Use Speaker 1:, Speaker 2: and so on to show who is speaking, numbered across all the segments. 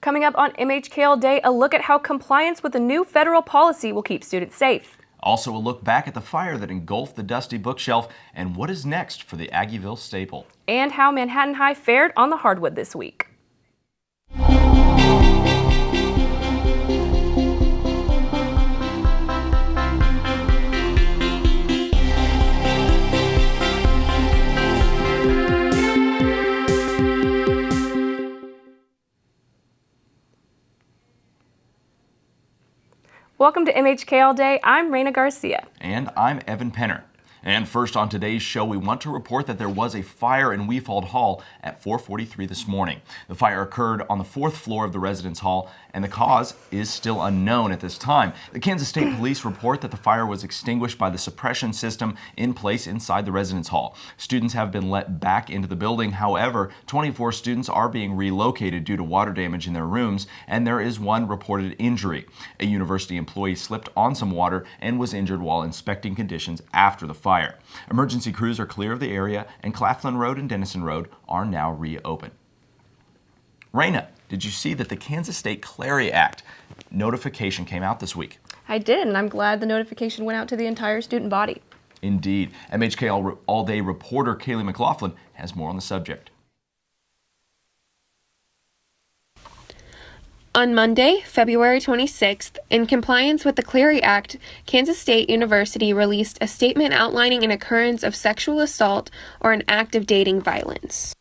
Speaker 1: Coming up on MHK All Day, a look at how compliance with the new federal policy will keep students safe.
Speaker 2: Also a look back at the fire that engulfed the dusty bookshelf and what is next for the Aggieville staple.
Speaker 1: And how Manhattan High fared on the hardwood this week. Welcome to MHK All Day. I'm Raina Garcia.
Speaker 2: And I'm Evan Penner. And first on today's show, we want to report that there was a fire in Weefald Hall at 4:43 this morning. The fire occurred on the 4th floor of the residence hall, and the cause is still unknown at this time. The Kansas State Police report that the fire was extinguished by the suppression system in place inside the residence hall. Students have been let back into the building. However, 24 students are being relocated due to water damage in their rooms, and there is one reported injury. A university employee slipped on some water and was injured while inspecting conditions after the fire. Emergency crews are clear of the area, and Claflin Road and Dennison Road are now reopened. Raina, did you see that the Kansas State Clery Act notification came out this week?
Speaker 1: I did, and I'm glad the notification went out to the entire student body.
Speaker 2: Indeed. MHK All Day reporter Kaylee McLaughlin has more on the subject.
Speaker 3: On Monday, February 26th, in compliance with the Clery Act, Kansas State University released a statement outlining an occurrence of sexual assault or an act of dating violence.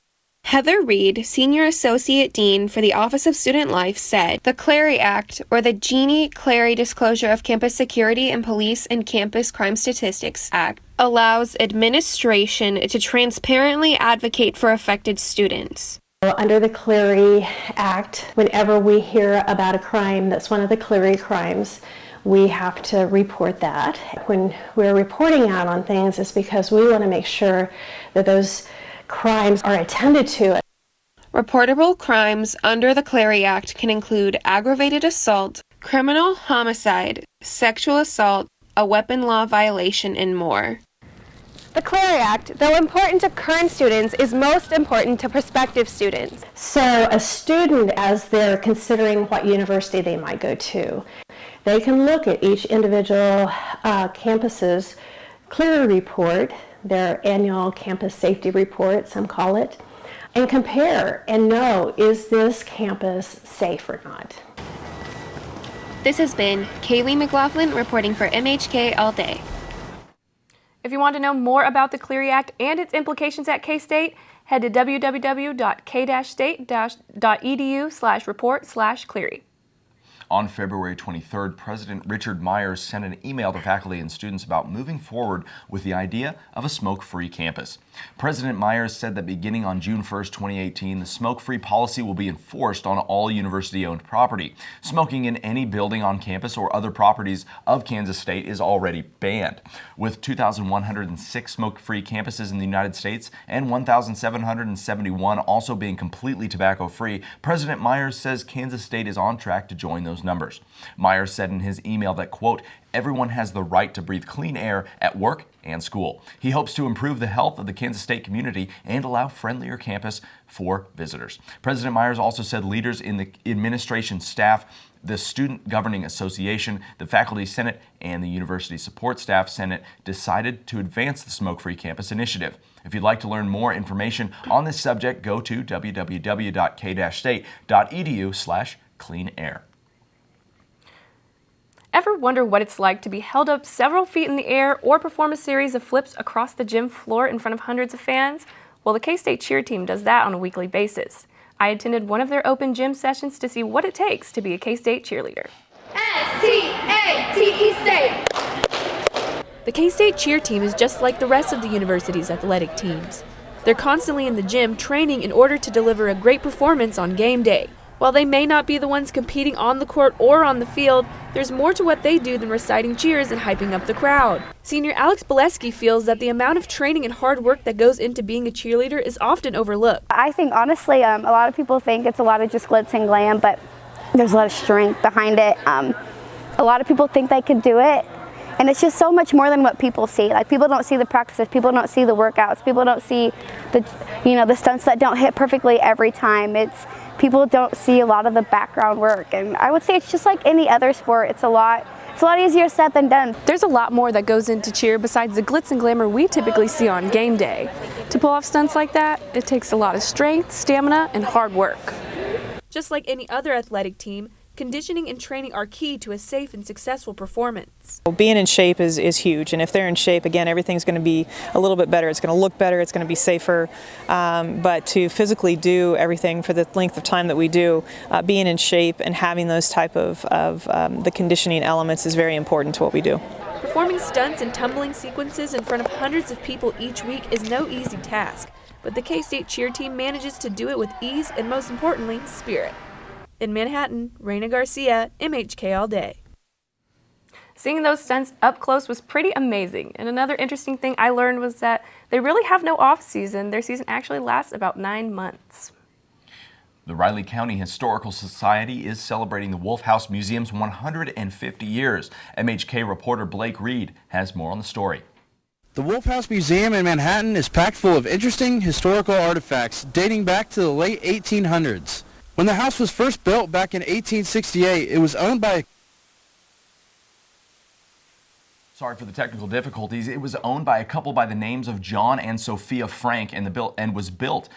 Speaker 3: Heather Reed, Senior Associate Dean for the Office of Student Life, said, "The Clery Act, or the Jeannie-Clary Disclosure of Campus Security and Police and Campus Crime Statistics Act, allows administration to transparently advocate for affected students."
Speaker 4: Under the Clery Act, whenever we hear about a crime that's one of the Clery crimes, we have to report that. When we're reporting out on things, it's because we want to make sure that those crimes are attended to.
Speaker 3: Reportable crimes under the Clery Act can include aggravated assault, criminal homicide, sexual assault, a weapon law violation, and more.
Speaker 5: The Clery Act, though important to current students, is most important to prospective students.
Speaker 4: So a student, as they're considering what university they might go to, they can look at each individual campus's Clery report, their annual campus safety report, some call it, and compare and know, is this campus safe or not?
Speaker 3: This has been Kaylee McLaughlin reporting for MHK All Day.
Speaker 1: If you want to know more about the Clery Act and its implications at K-State, head to www.k-state.edu/report/Clery.
Speaker 2: On February 23rd, President Richard Myers sent an email to faculty and students about moving forward with the idea of a smoke-free campus. President Myers said that beginning on June 1st, 2018, the smoke-free policy will be enforced on all university-owned property. Smoking in any building on campus or other properties of Kansas State is already banned. With 2,106 smoke-free campuses in the United States and 1,771 also being completely tobacco-free, President Myers says Kansas State is on track to join those numbers. Myers said in his email that, quote, "Everyone has the right to breathe clean air at work and school." He hopes to improve the health of the Kansas State community and allow friendlier campus for visitors. President Myers also said leaders in the administration staff, the Student Governing Association, the Faculty Senate, and the University Support Staff Senate decided to advance the Smoke-Free Campus initiative. If you'd like to learn more information on this subject, go to www.k-state.edu/clean-air.
Speaker 1: Ever wonder what it's like to be held up several feet in the air or perform a series of flips across the gym floor in front of hundreds of fans? Well, the K-State cheer team does that on a weekly basis. I attended one of their open gym sessions to see what it takes to be a K-State cheerleader.
Speaker 5: S-T-A-T-E State!
Speaker 1: The K-State cheer team is just like the rest of the university's athletic teams. They're constantly in the gym training in order to deliver a great performance on game day. While they may not be the ones competing on the court or on the field, there's more to what they do than reciting cheers and hyping up the crowd. Senior Alex Bileski feels that the amount of training and hard work that goes into being a cheerleader is often overlooked.
Speaker 6: I think honestly, a lot of people think it's a lot of just glitz and glam, but there's a lot of strength behind it. A lot of people think they can do it, and it's just so much more than what people see. Like, people don't see the practices, people don't see the workouts, people don't see the stunts that don't hit perfectly every time. people don't see a lot of the background work. And I would say it's just like any other sport. It's a lot easier said than done.
Speaker 1: There's a lot more that goes into cheer besides the glitz and glamour we typically see on game day. To pull off stunts like that, it takes a lot of strength, stamina, and hard work. Just like any other athletic team, conditioning and training are key to a safe and successful performance.
Speaker 7: Being in shape is huge, and if they're in shape, again, everything's going to be a little bit better. It's going to look better, it's going to be safer, but to physically do everything for the length of time that we do, being in shape and having those type of the conditioning elements is very important to what we do.
Speaker 1: Performing stunts and tumbling sequences in front of hundreds of people each week is no easy task, but the K-State cheer team manages to do it with ease and, most importantly, spirit. In Manhattan, Reina Garcia, MHK All Day. Seeing those stunts up close was pretty amazing, and another interesting thing I learned was that they really have no off-season. Their season actually lasts about 9 months.
Speaker 2: The Riley County Historical Society is celebrating the Wolf House Museum's 150 years. MHK reporter Blake Reed has more on the story.
Speaker 8: The Wolf House Museum in Manhattan is packed full of interesting historical artifacts dating back to the late 1800s. When the house was first built back in 1868, it was owned by...
Speaker 2: Sorry for the technical difficulties. It was owned by a couple by the names of John and Sophia Frank and was built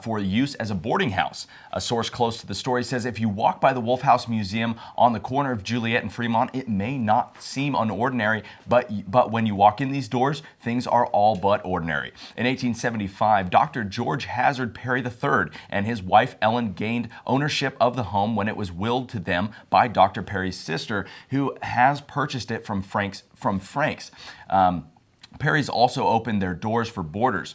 Speaker 2: for use as a boarding house. A source close to the story says if you walk by the Wolf House Museum on the corner of Juliet and Fremont, it may not seem unordinary, but when you walk in these doors, things are all but ordinary. In 1875, Dr. George Hazard Perry III and his wife Ellen gained ownership of the home when it was willed to them by Dr. Perry's sister, who has purchased it from Frank's. Perry's also opened their doors for boarders.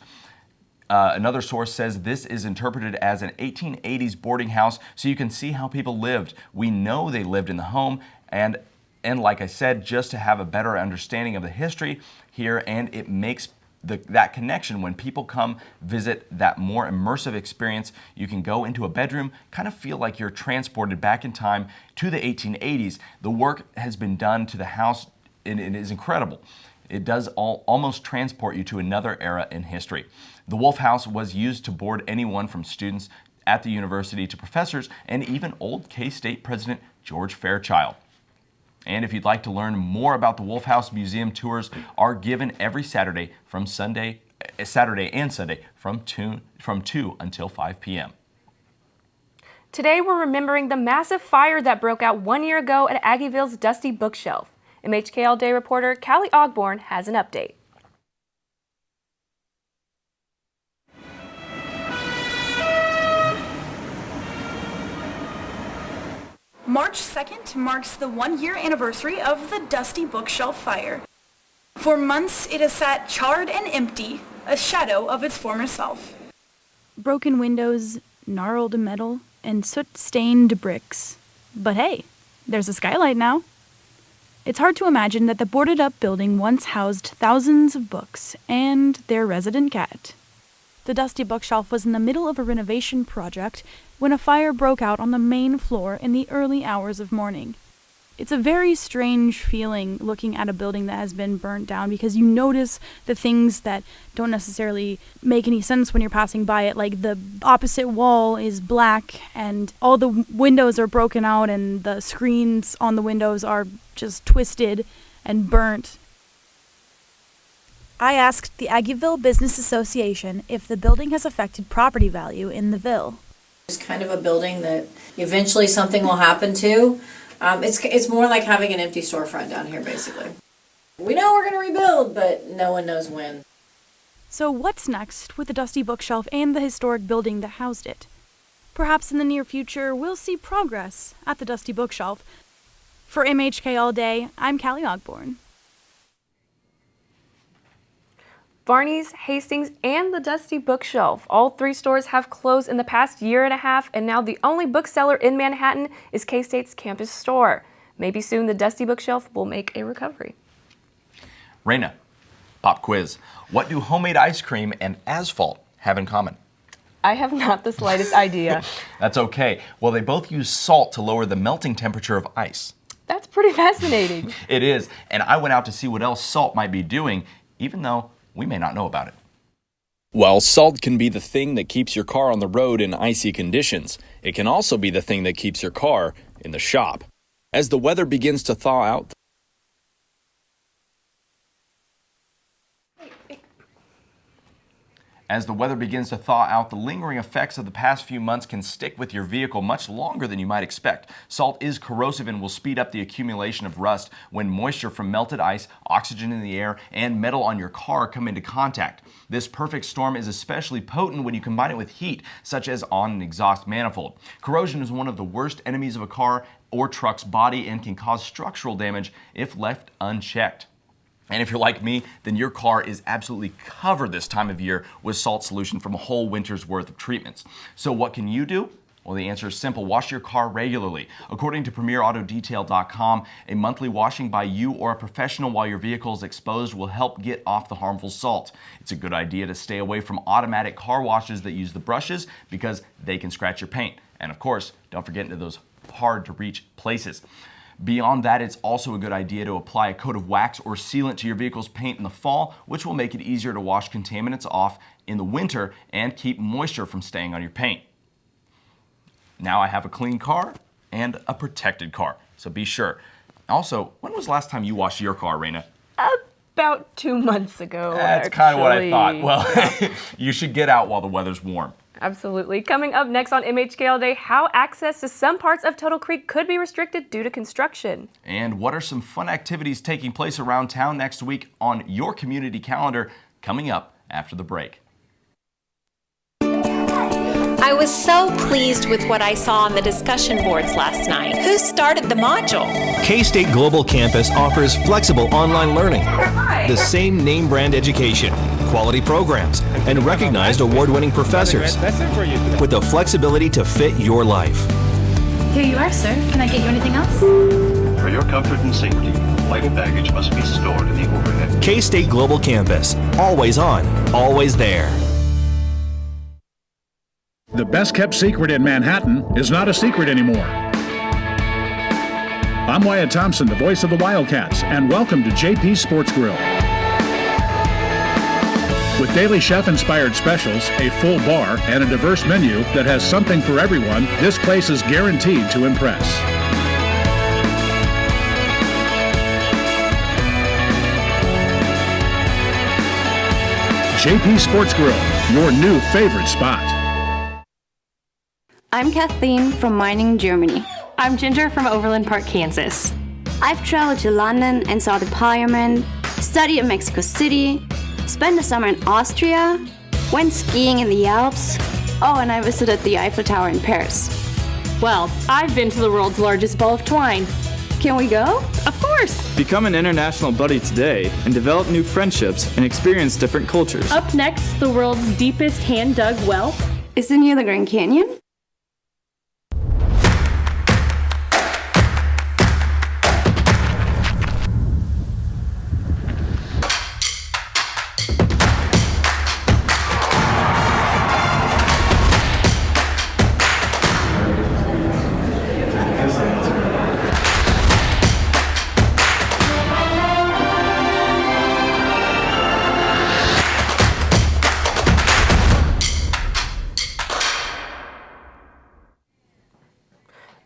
Speaker 2: Another source says this is interpreted as an 1880s boarding house, so you can see how people lived. We know they lived in the home, and like I said, just to have a better understanding of the history here, and it makes that connection when people come visit, that more immersive experience. You can go into a bedroom, kind of feel like you're transported back in time to the 1880s. The work has been done to the house, and it is incredible. It does almost transport you to another era in history. The Wolf House was used to board anyone from students at the university to professors and even old K-State President George Fairchild. And if you'd like to learn more about the Wolf House Museum, tours are given every Saturday and Sunday from 2 until 5 p.m.
Speaker 1: Today we're remembering the massive fire that broke out 1 year ago at Aggieville's Dusty Bookshelf. MHK All Day reporter Callie Ogborn has an update.
Speaker 9: March 2nd marks the 1-year anniversary of the Dusty Bookshelf fire. For months, it has sat charred and empty, a shadow of its former self.
Speaker 10: Broken windows, gnarled metal, and soot-stained bricks. But hey, there's a skylight now. It's hard to imagine that the boarded-up building once housed thousands of books and their resident cat. The Dusty Bookshelf was in the middle of a renovation project when a fire broke out on the main floor in the early hours of morning. It's a very strange feeling looking at a building that has been burnt down because you notice the things that don't necessarily make any sense when you're passing by it, like the opposite wall is black and all the windows are broken out and the screens on the windows are just twisted and burnt. I asked the Aggieville Business Association if the building has affected property value in the Ville.
Speaker 11: It's kind of a building that eventually something will happen to. It's more like having an empty storefront down here, basically. We know we're going to rebuild, but no one knows when.
Speaker 10: So what's next with the Dusty Bookshelf and the historic building that housed it? Perhaps in the near future, we'll see progress at the Dusty Bookshelf. For MHK All Day, I'm Callie Ogborn.
Speaker 1: Varney's, Hastings, and the Dusty Bookshelf. All 3 stores have closed in the past year and a half, and now the only bookseller in Manhattan is K-State's campus store. Maybe soon the Dusty Bookshelf will make a recovery.
Speaker 2: Reina, pop quiz. What do homemade ice cream and asphalt have in common?
Speaker 1: I have not the slightest idea.
Speaker 2: That's okay. Well, they both use salt to lower the melting temperature of ice.
Speaker 1: That's pretty fascinating.
Speaker 2: It is, and I went out to see what else salt might be doing, even though we may not know about it.
Speaker 12: While salt can be the thing that keeps your car on the road in icy conditions, it can also be the thing that keeps your car in the shop. As the weather begins to thaw out,
Speaker 2: the lingering effects of the past few months can stick with your vehicle much longer than you might expect. Salt is corrosive and will speed up the accumulation of rust when moisture from melted ice, oxygen in the air, and metal on your car come into contact. This perfect storm is especially potent when you combine it with heat, such as on an exhaust manifold. Corrosion is one of the worst enemies of a car or truck's body and can cause structural damage if left unchecked. And if you're like me, then your car is absolutely covered this time of year with salt solution from a whole winter's worth of treatments. So what can you do? Well, the answer is simple. Wash your car regularly. According to PremierAutoDetail.com, a monthly washing by you or a professional while your vehicle is exposed will help get off the harmful salt. It's a good idea to stay away from automatic car washes that use the brushes because they can scratch your paint. And of course, don't forget into those hard-to-reach places. Beyond that, it's also a good idea to apply a coat of wax or sealant to your vehicle's paint in the fall, which will make it easier to wash contaminants off in the winter and keep moisture from staying on your paint. Now I have a clean car and a protected car, so be sure. Also, when was the last time you washed your car, Raina?
Speaker 1: About 2 months ago.
Speaker 2: That's kind of what I thought. Well, you should get out while the weather's warm.
Speaker 1: Absolutely. Coming up next on MHK All Day, how access to some parts of Tuttle Creek could be restricted due to construction.
Speaker 2: And what are some fun activities taking place around town next week on your community calendar? Coming up after the break.
Speaker 13: I was so pleased with what I saw on the discussion boards last night. Who started the module?
Speaker 14: K-State Global Campus offers flexible online learning, the same name brand education, quality programs, and recognized award-winning professors with the flexibility to fit your life.
Speaker 15: Here you are, sir. Can I get you anything else?
Speaker 16: For your comfort and safety, vital baggage must be stored in the overhead.
Speaker 14: K-State Global Campus. Always on, always there.
Speaker 17: The best-kept secret in Manhattan is not a secret anymore. I'm Wyatt Thompson, the voice of the Wildcats, and welcome to JP's Sports Grill. With daily chef-inspired specials, a full bar, and a diverse menu that has something for everyone, this place is guaranteed to impress. JP Sports Grill, your new favorite spot.
Speaker 18: I'm Kathleen from Meiningen, Germany.
Speaker 19: I'm Ginger from Overland Park, Kansas.
Speaker 18: I've traveled to London and saw the Parliament, studied in Mexico City, spent the summer in Austria, went skiing in the Alps, and I visited the Eiffel Tower in Paris.
Speaker 19: Well, I've been to the world's largest ball of twine.
Speaker 18: Can we go?
Speaker 19: Of course!
Speaker 20: Become an international buddy today and develop new friendships and experience different cultures.
Speaker 19: Up next, the world's deepest hand-dug well
Speaker 18: is it near the Grand Canyon?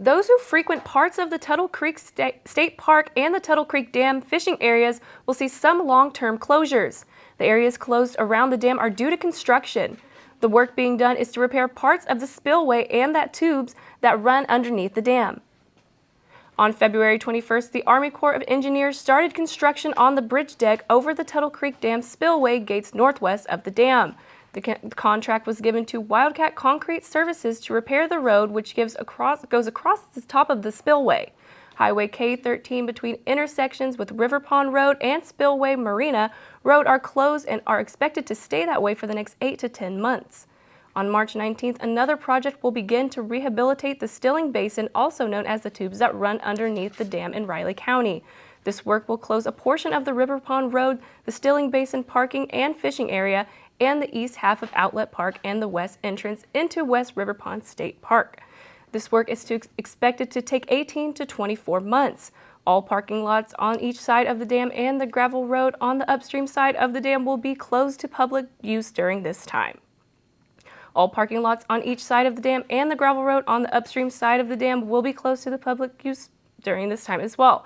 Speaker 1: Those who frequent parts of the Tuttle Creek State Park and the Tuttle Creek Dam fishing areas will see some long-term closures. The areas closed around the dam are due to construction. The work being done is to repair parts of the spillway and that tubes that run underneath the dam. On February 21st, the Army Corps of Engineers started construction on the bridge deck over the Tuttle Creek Dam spillway gates northwest of the dam. The contract was given to Wildcat Concrete Services to repair the road, which goes across the top of the spillway. Highway K-13 between intersections with River Pond Road and Spillway Marina Road are closed and are expected to stay that way for the next 8 to 10 months. On March 19th, another project will begin to rehabilitate the Stilling Basin, also known as the tubes that run underneath the dam in Riley County. This work will close a portion of the River Pond Road, the Stilling Basin parking and fishing area, and the east half of Outlet Park and the west entrance into West River Pond State Park.
Speaker 21: This work is expected to take 18 to 24 months. All parking lots on each side of the dam and the gravel road on the upstream side of the dam will be closed to public use during this time. All parking lots on each side of the dam and the gravel road on the upstream side of the dam will be closed to the public use during this time as well.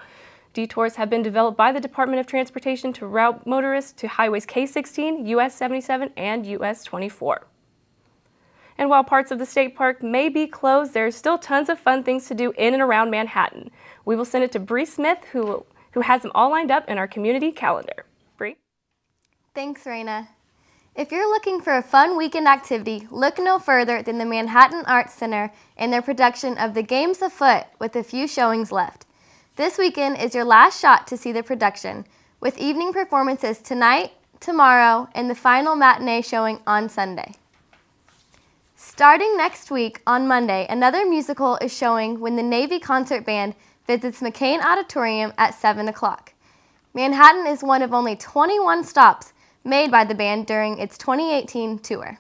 Speaker 21: Detours have been developed by the Department of Transportation to route motorists to highways K-16, US 77, and US 24. And while parts of the state park may be closed, there's still tons of fun things to do in and around Manhattan. We will send it to Bree Smith, who has them all lined up in our community calendar. Bree?
Speaker 22: Thanks, Raina. If you're looking for a fun weekend activity, look no further than the Manhattan Arts Center and their production of The Game's Afoot with a few showings left. This weekend is your last shot to see the production, with evening performances tonight, tomorrow, and the final matinee showing on Sunday. Starting next week on Monday, another musical is showing when the Navy Concert Band visits McCain Auditorium at 7 o'clock. Manhattan is one of only 21 stops made by the band during its 2018 tour.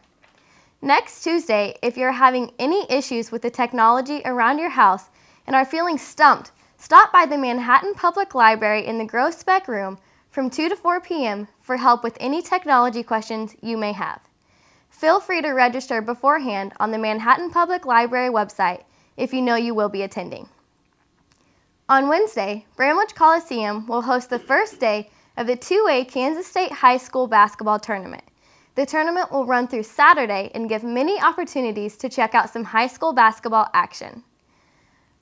Speaker 22: Next Tuesday, if you're having any issues with the technology around your house and are feeling stumped, stop by the Manhattan Public Library in the Grosbeck Room from 2 to 4 p.m. for help with any technology questions you may have. Feel free to register beforehand on the Manhattan Public Library website if you know you will be attending. On Wednesday, Bramlage Coliseum will host the first day of the 2A Kansas State High School basketball tournament. The tournament will run through Saturday and give many opportunities to check out some high school basketball action.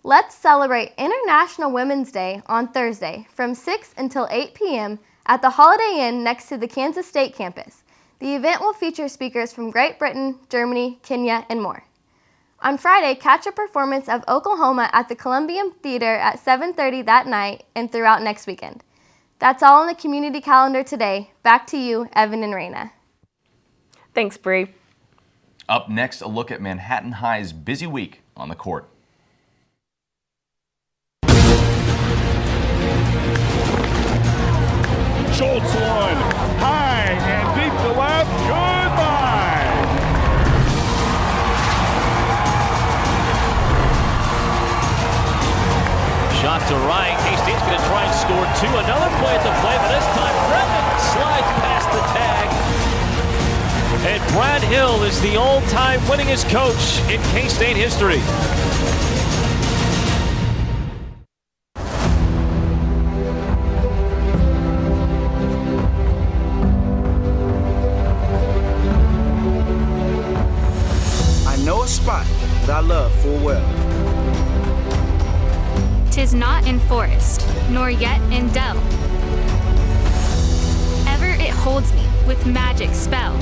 Speaker 22: Let's celebrate International Women's Day on Thursday from 6 until 8 p.m. at the Holiday Inn next to the Kansas State campus. The event will feature speakers from Great Britain, Germany, Kenya, and more. On Friday, catch a performance of Oklahoma at the Columbium Theater at 7:30 that night and throughout next weekend. That's all on the community calendar today. Back to you, Evan and Raina.
Speaker 21: Thanks, Bree.
Speaker 2: Up next, a look at Manhattan High's busy week on the court.
Speaker 23: Schultz one, high and deep to left, goodbye.
Speaker 24: Shot to right, K-State's going to try and score two. Another play at the play, but this time Brennan slides past the tag. And Brad Hill is the all-time winningest coach in K-State history.
Speaker 25: Spot that I love full well.
Speaker 26: 'Tis not in forest, nor yet in dell. Ever it holds me with magic spell.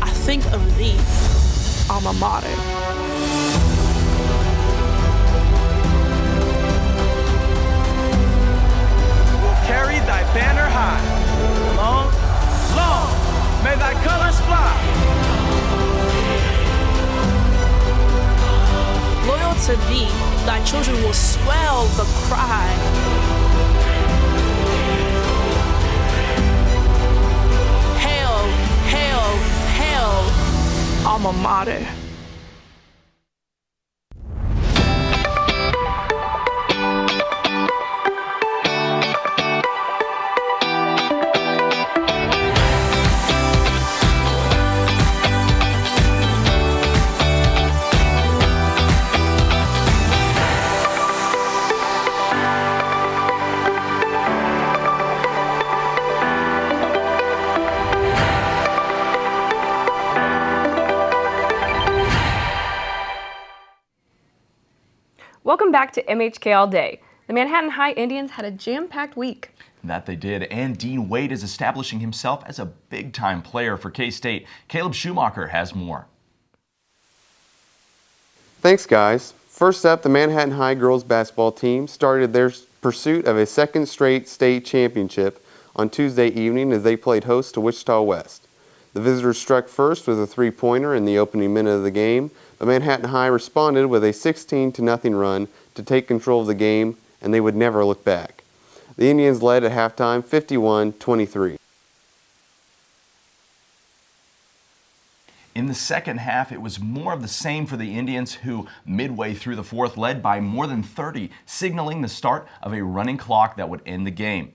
Speaker 27: I think of thee, alma mater.
Speaker 25: We'll carry thy banner high. Long, long. May thy colors fly.
Speaker 27: Loyal to thee, thy children will swell the cry. Hail, hail, hail, alma mater.
Speaker 21: Welcome back to MHK All Day. The Manhattan High Indians had a jam-packed week.
Speaker 2: That they did, and Dean Wade is establishing himself as a big-time player for K-State. Caleb Schumacher has more.
Speaker 28: Thanks, guys. First up, the Manhattan High girls basketball team started their pursuit of a second straight state championship on Tuesday evening as they played host to Wichita West. The visitors struck first with a three-pointer in the opening minute of the game, but Manhattan High responded with a 16-0 run to take control of the game, and they would never look back. The Indians led at halftime 51-23.
Speaker 2: In the second half, it was more of the same for the Indians, who midway through the fourth led by more than 30, signaling the start of a running clock that would end the game.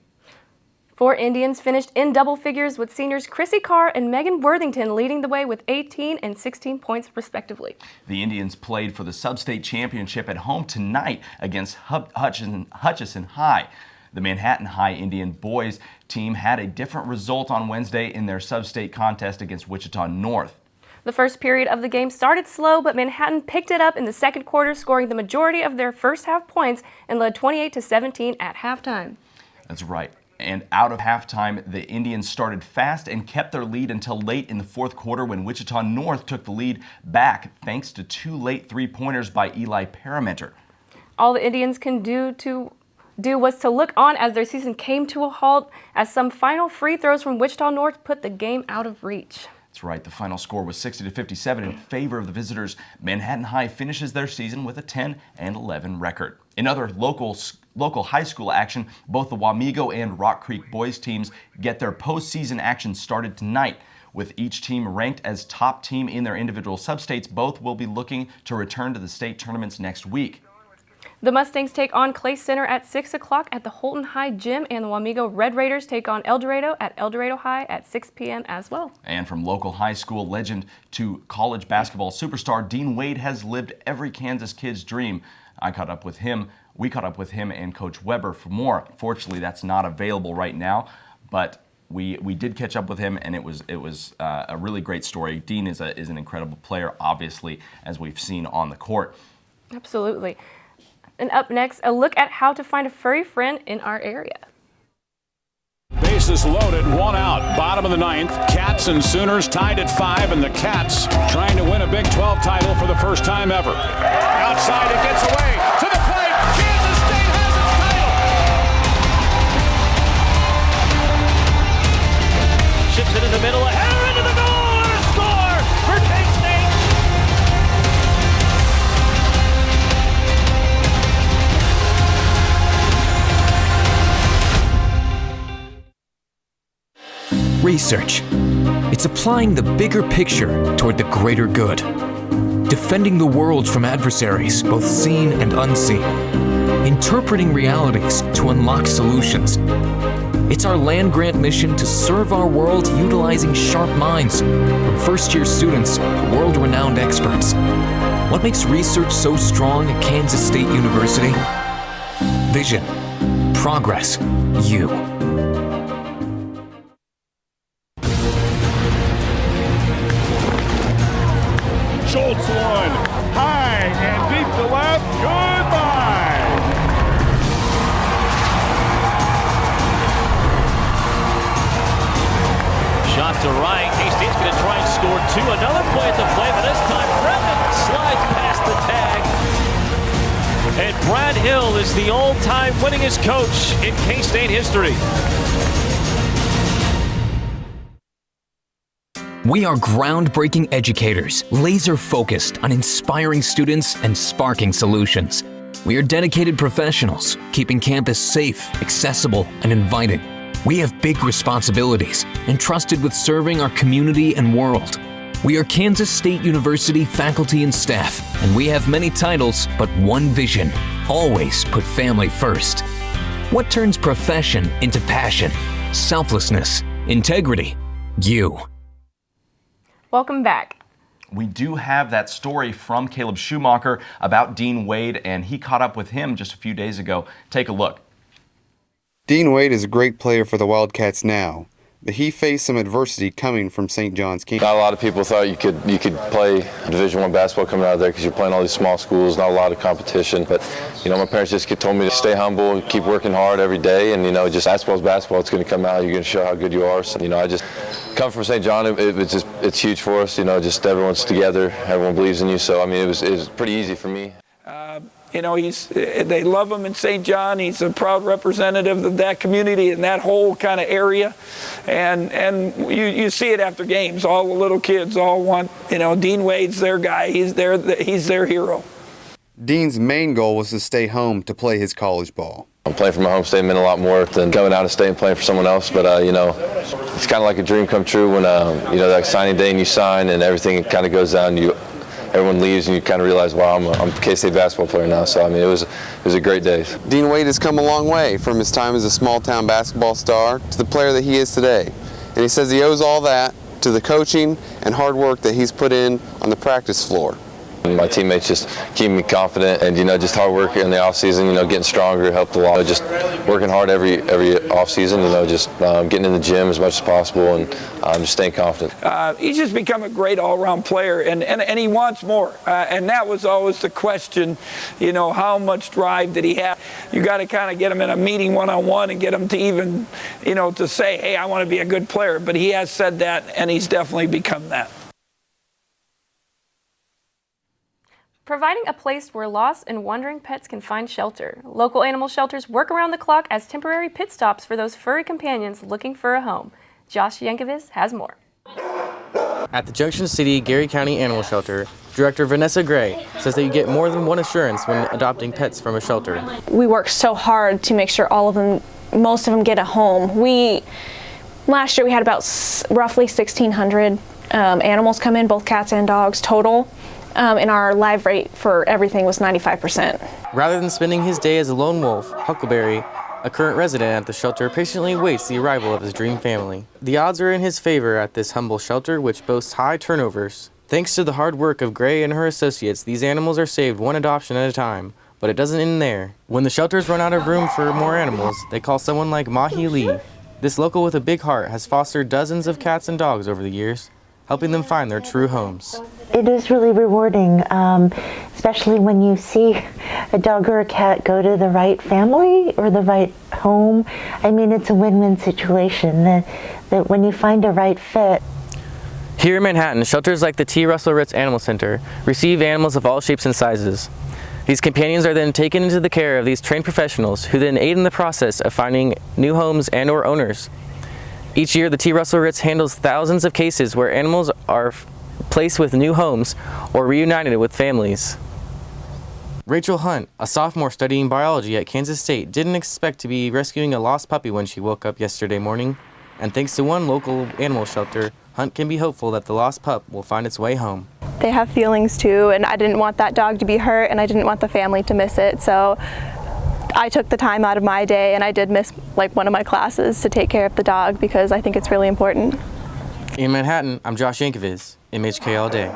Speaker 21: 4 Indians finished in double figures, with seniors Chrissy Carr and Megan Worthington leading the way with 18 and 16 points respectively.
Speaker 2: The Indians played for the Sub-State Championship at home tonight against Hutchinson High. The Manhattan High Indian boys team had a different result on Wednesday in their Sub-State contest against Wichita North.
Speaker 21: The first period of the game started slow, but Manhattan picked it up in the second quarter, scoring the majority of their first half points and led 28-17 at halftime.
Speaker 2: That's right. And out of halftime, the Indians started fast and kept their lead until late in the fourth quarter, when Wichita North took the lead back thanks to 2 late three-pointers by Eli Parameter.
Speaker 21: All the Indians can do was to look on as their season came to a halt, as some final free throws from Wichita North put the game out of reach.
Speaker 2: That's right. The final score was 60-57 in favor of the visitors. Manhattan High finishes their season with a 10-11 record. In other local high school action, both the Wamego and Rock Creek boys teams get their postseason action started tonight. With each team ranked as top team in their individual substates, both will be looking to return to the state tournaments next week.
Speaker 21: The Mustangs take on Clay Center at 6 o'clock at the Holton High Gym, and the Wamego Red Raiders take on El Dorado at El Dorado High at 6 p.m. as well.
Speaker 2: And from local high school legend to college basketball superstar, Dean Wade has lived every Kansas kid's dream. We caught up with him and Coach Weber for more. Fortunately, that's not available right now, but we did catch up with him, and it was a really great story. Dean is an incredible player, obviously, as we've seen on the court.
Speaker 21: Absolutely. And up next, a look at how to find a furry friend in our area.
Speaker 23: Bases loaded, 1 out, bottom of the 9th. Cats and Sooners tied at 5, and the Cats trying to win a Big 12 title for the first time ever. Outside, it gets away to the plate. Kansas State has its title.
Speaker 24: Ships it in the middle, a header into the goal, and a score for K-State.
Speaker 3: Research. It's applying the bigger picture toward the greater good. Defending the world from adversaries, both seen and unseen. Interpreting realities to unlock solutions. It's our land-grant mission to serve our world utilizing sharp minds, from first-year students to world-renowned experts. What makes research so strong at Kansas State University? Vision. Progress. You.
Speaker 23: Schultz one, high and deep to left, goodbye.
Speaker 24: Shot to right, K-State's going to try and score 2. Another play at the play, but this time Brevin slides past the tag. And Brad Hill is the all-time winningest coach in K-State history.
Speaker 3: We are groundbreaking educators, laser-focused on inspiring students and sparking solutions. We are dedicated professionals, keeping campus safe, accessible, and inviting. We have big responsibilities, entrusted with serving our community and world. We are Kansas State University faculty and staff, and we have many titles, but one vision: always put family first. What turns profession into passion? Selflessness, integrity, you.
Speaker 21: Welcome back.
Speaker 2: We do have that story from Caleb Schumacher about Dean Wade, and he caught up with him just a few days ago. Take a look.
Speaker 28: Dean Wade is a great player for the Wildcats now, but he faced some adversity coming from St. John's campus.
Speaker 4: Not a lot of people thought you could play Division I basketball coming out of there because you're playing all these small schools, not a lot of competition. But my parents just told me to stay humble, keep working hard every day, and just basketball's basketball. It's going to come out. You're going to show how good you are. So I just come from St. John. It's huge for us. Just everyone's together. Everyone believes in you. So it was pretty easy for me.
Speaker 5: They love him in St. John. He's a proud representative of that community and that whole kind of area. And you see it after games. All the little kids all want, Dean Wade's their guy. He's their hero.
Speaker 28: Dean's main goal was to stay home to play his college ball.
Speaker 4: Playing for my home state meant a lot more than going out of state and playing for someone else. But it's kind of like a dream come true when that signing day and you sign and everything kind of goes down. Everyone leaves and you kind of realize, wow, I'm a K-State basketball player now. So it was a great day.
Speaker 28: Dean Wade has come a long way from his time as a small-town basketball star to the player that he is today. And he says he owes all that to the coaching and hard work that he's put in on the practice floor.
Speaker 4: My teammates just keep me confident, and just hard work in the off season. Getting stronger helped a lot. Just working hard every off season. Just getting in the gym as much as possible, and just staying confident.
Speaker 5: He's just become a great all-around player, and he wants more. And that was always the question. How much drive did he have? You got to kind of get him in a meeting one-on-one and get him to even, to say, hey, I want to be a good player. But he has said that, and he's definitely become that.
Speaker 21: Providing a place where lost and wandering pets can find shelter. Local animal shelters work around the clock as temporary pit stops for those furry companions looking for a home. Josh Yankovic has more.
Speaker 6: At the Junction City Gary County Animal Shelter, Director Vanessa Gray says that you get more than one assurance when adopting pets from a shelter.
Speaker 7: We work so hard to make sure most of them get a home. Last year we had about roughly 1,600 animals come in, both cats and dogs total. And our live rate for everything was 95%.
Speaker 6: Rather than spending his day as a lone wolf, Huckleberry, a current resident at the shelter, patiently waits the arrival of his dream family. The odds are in his favor at this humble shelter, which boasts high turnovers. Thanks to the hard work of Gray and her associates, these animals are saved one adoption at a time. But it doesn't end there. When the shelters run out of room for more animals, they call someone like Mahi Lee. This local with a big heart has fostered dozens of cats and dogs over the years, helping them find their true homes.
Speaker 8: It is really rewarding, especially when you see a dog or a cat go to the right family or the right home. It's a win-win situation that when you find a right fit.
Speaker 6: Here in Manhattan, shelters like the T. Russell Ritz Animal Center receive animals of all shapes and sizes. These companions are then taken into the care of these trained professionals who then aid in the process of finding new homes and or owners. Each year, the T. Russell Ritz handles thousands of cases where animals are placed with new homes or reunited with families. Rachel Hunt, a sophomore studying biology at Kansas State, didn't expect to be rescuing a lost puppy when she woke up yesterday morning. And thanks to one local animal shelter, Hunt can be hopeful that the lost pup will find its way home.
Speaker 9: They have feelings too, and I didn't want that dog to be hurt, and I didn't want the family to miss it. So I took the time out of my day, and I did miss one of my classes to take care of the dog because I think it's really important.
Speaker 6: In Manhattan, I'm Josh Yankovic, MHK All Day.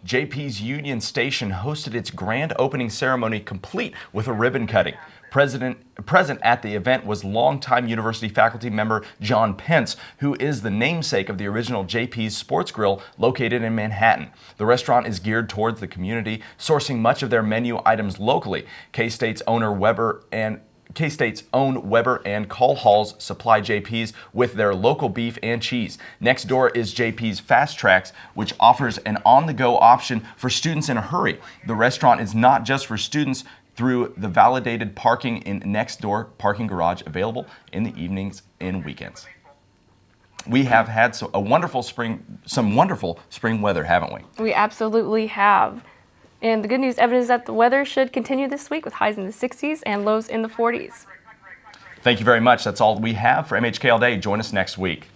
Speaker 2: JP's Union Station hosted its grand opening ceremony complete with a ribbon cutting. Present at the event was longtime university faculty member John Pence, who is the namesake of the original JP's Sports Grill located in Manhattan. The restaurant is geared towards the community, sourcing much of their menu items locally. K-State's own Weber and Call Halls supply JP's with their local beef and cheese. Next door is JP's Fast Tracks, which offers an on-the-go option for students in a hurry. The restaurant is not just for students through the validated parking in next door parking garage available in the evenings and weekends. We have had some wonderful spring weather, haven't we?
Speaker 21: We absolutely have. And the good news, evidence is that the weather should continue this week with highs in the 60s and lows in the 40s.
Speaker 2: Thank you very much. That's all we have for MHK All Day. Join us next week.